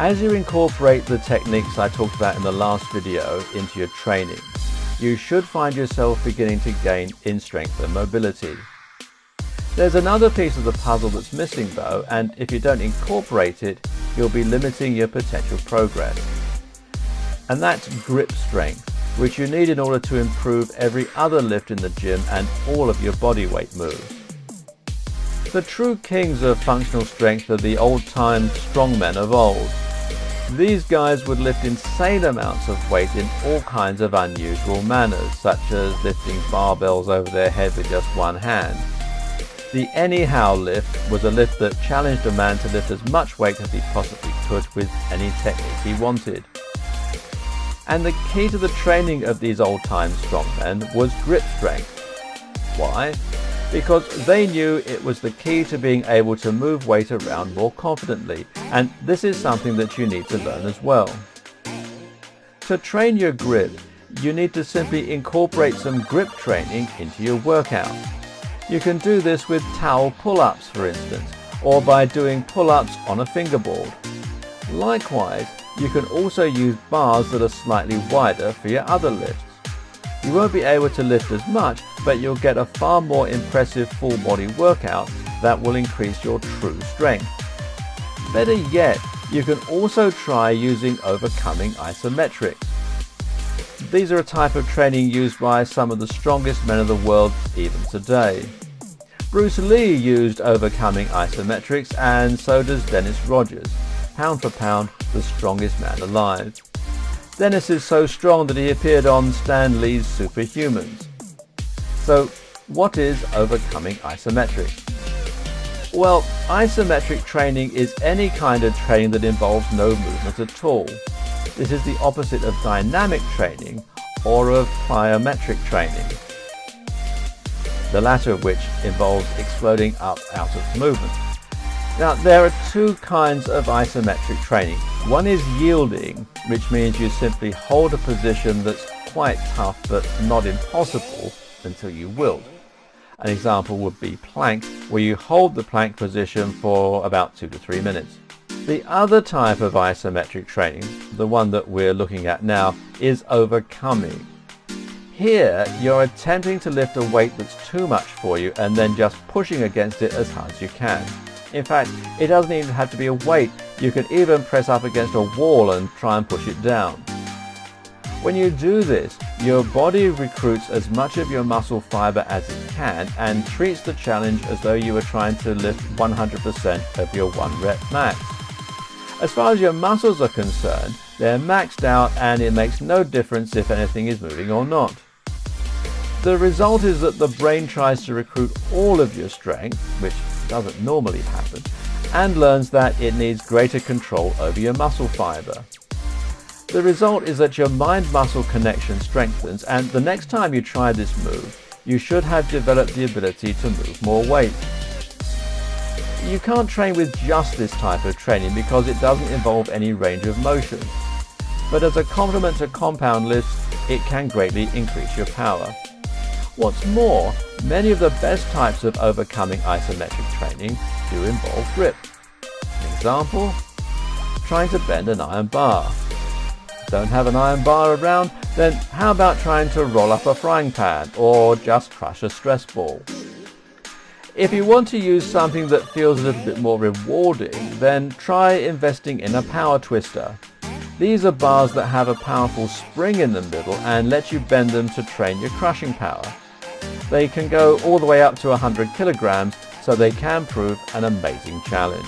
As you incorporate the techniques I talked about in the last video into your training, you should find yourself beginning to gain in strength and mobility. There's another piece of the puzzle that's missing though, and if you don't incorporate it, you'll be limiting your potential progress. And that's grip strength, which you need in order to improve every other lift in the gym and all of your body weight moves. The true kings of functional strength are the old-time strongmen of old. These guys would lift insane amounts of weight in all kinds of unusual manners, such as lifting barbells over their head with just one hand. The anyhow lift was a lift that challenged a man to lift as much weight as he possibly could with any technique he wanted. And the key to the training of these old-time strongmen was grip strength. Why? Because they knew it was the key to being able to move weight around more confidently, and this is something that you need to learn as well. To train your grip, you need to simply incorporate some grip training into your workout. You can do this with towel pull-ups, for instance, or by doing pull-ups on a fingerboard. Likewise, you can also use bars that are slightly wider for your other lifts. You won't be able to lift as much, but you'll get a far more impressive full body workout that will increase your true strength. Better yet, you can also try using overcoming isometrics. These are a type of training used by some of the strongest men of the world even today. Bruce Lee used overcoming isometrics, and so does Dennis Rogers, pound for pound the strongest man alive. Dennis is so strong that he appeared on Stan Lee's Superhumans. So, what is overcoming isometrics? Well, isometric training is any kind of training that involves no movement at all. This is the opposite of dynamic training or of plyometric training, the latter of which involves exploding up out of movement. Now, there are two kinds of isometric training. One is yielding, which means you simply hold a position that's quite tough but not impossible until you wilt. An example would be plank, where you hold the plank position for about 2 to 3 minutes. The other type of isometric training, the one that we're looking at now, is overcoming. Here, you're attempting to lift a weight that's too much for you and then just pushing against it as hard as you can. In fact, it doesn't even have to be a weight. You can even press up against a wall and try and push it down. When you do this, your body recruits as much of your muscle fiber as it can and treats the challenge as though you were trying to lift 100% of your 1 rep max. As far as your muscles are concerned, they're maxed out and it makes no difference if anything is moving or not. The result is that the brain tries to recruit all of your strength, which doesn't normally happen, and learns that it needs greater control over your muscle fiber. The result is that your mind-muscle connection strengthens, and the next time you try this move, you should have developed the ability to move more weight. You can't train with just this type of training because it doesn't involve any range of motion. But as a complement to compound lifts, it can greatly increase your power. What's more, many of the best types of overcoming isometric training do involve grip. An example, trying to bend an iron bar. Don't have an iron bar around? Then how about trying to roll up a frying pan or just crush a stress ball? If you want to use something that feels a little bit more rewarding, then try investing in a power twister. These are bars that have a powerful spring in the middle and let you bend them to train your crushing power. They can go all the way up to 100 kilograms, so they can prove an amazing challenge.